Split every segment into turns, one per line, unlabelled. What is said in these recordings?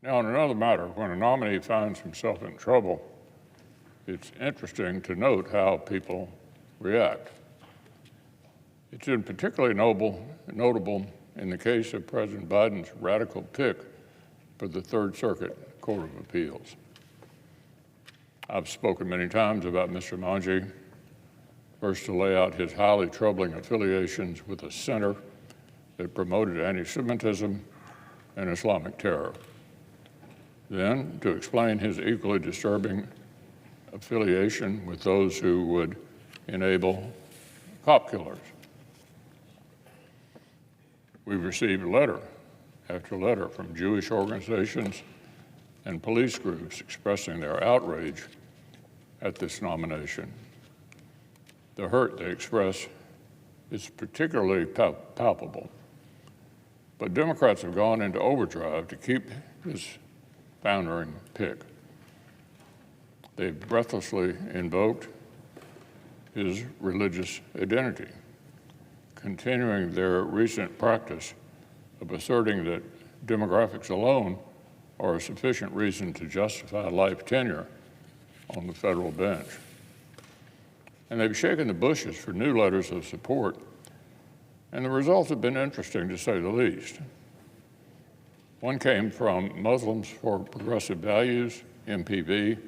Now, on another matter, when a nominee finds himself in trouble, it's interesting to note how people react. It's in particularly notable in the case of President Biden's radical pick for the Third Circuit Court of Appeals. I've spoken many times about Mr. Mangi, first to lay out his highly troubling affiliations with a center that promoted anti-Semitism and Islamic terror. Then to explain his equally disturbing affiliation with those who would enable cop killers. We've received letter after letter from Jewish organizations and police groups expressing their outrage at this nomination. The hurt they express is particularly palpable. But Democrats have gone into overdrive to keep this foundering pick. They've breathlessly invoked his religious identity, continuing their recent practice of asserting that demographics alone are a sufficient reason to justify life tenure on the federal bench. And they've shaken the bushes for new letters of support, and the results have been interesting, to say the least. One came from Muslims for Progressive Values, MPV.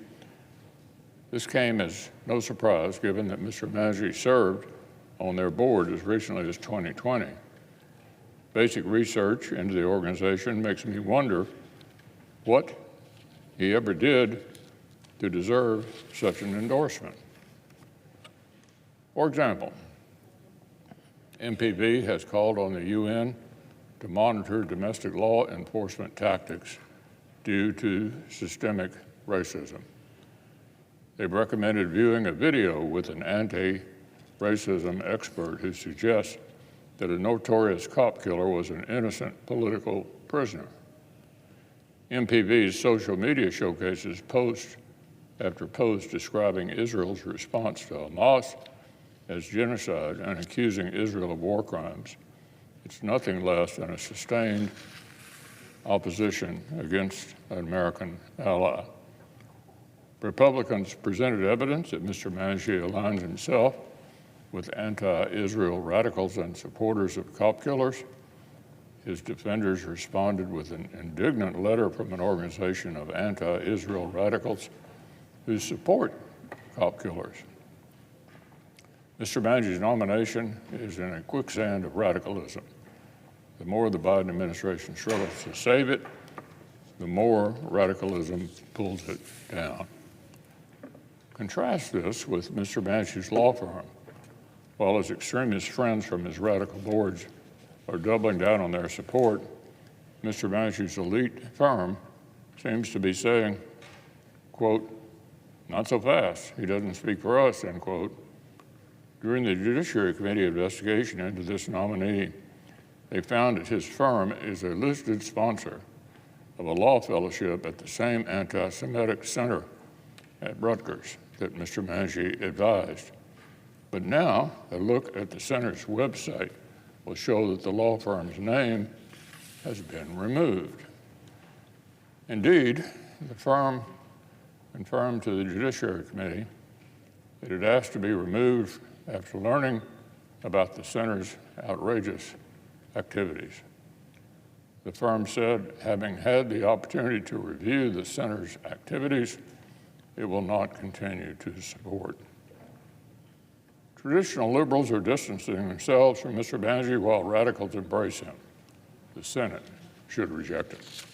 This came as no surprise, given that Mr. Mangi served on their board as recently as 2020. Basic research into the organization makes me wonder what he ever did to deserve such an endorsement. For example, MPV has called on the UN to monitor domestic law enforcement tactics due to systemic racism. They've recommended viewing a video with an anti-racism expert who suggests that a notorious cop killer was an innocent political prisoner. MPV's social media showcases post after post describing Israel's response to Hamas as genocide and accusing Israel of war crimes. It's nothing less than a sustained opposition against an American ally. Republicans presented evidence that Mr. Mangi aligns himself with anti-Israel radicals and supporters of cop killers. His defenders responded with an indignant letter from an organization of anti-Israel radicals who support cop killers. Mr. Mangi's nomination is in a quicksand of radicalism. The more the Biden administration struggles to save it, the more radicalism pulls it down. Contrast this with Mr. Mangi's law firm. While his extremist friends from his radical boards are doubling down on their support, Mr. Mangi's elite firm seems to be saying, quote, "Not so fast, he doesn't speak for us," end quote. During the Judiciary Committee investigation into this nominee, they found that his firm is a listed sponsor of a law fellowship at the same anti-Semitic center at Rutgers that Mr. Mangi advised. But now, a look at the center's website will show that the law firm's name has been removed. Indeed, the firm confirmed to the Judiciary Committee that it asked to be removed after learning about the center's outrageous activities. The firm said, having had the opportunity to review the center's activities, it will not continue to support. Traditional liberals are distancing themselves from Mr. Mangi while radicals embrace him. The Senate should reject it.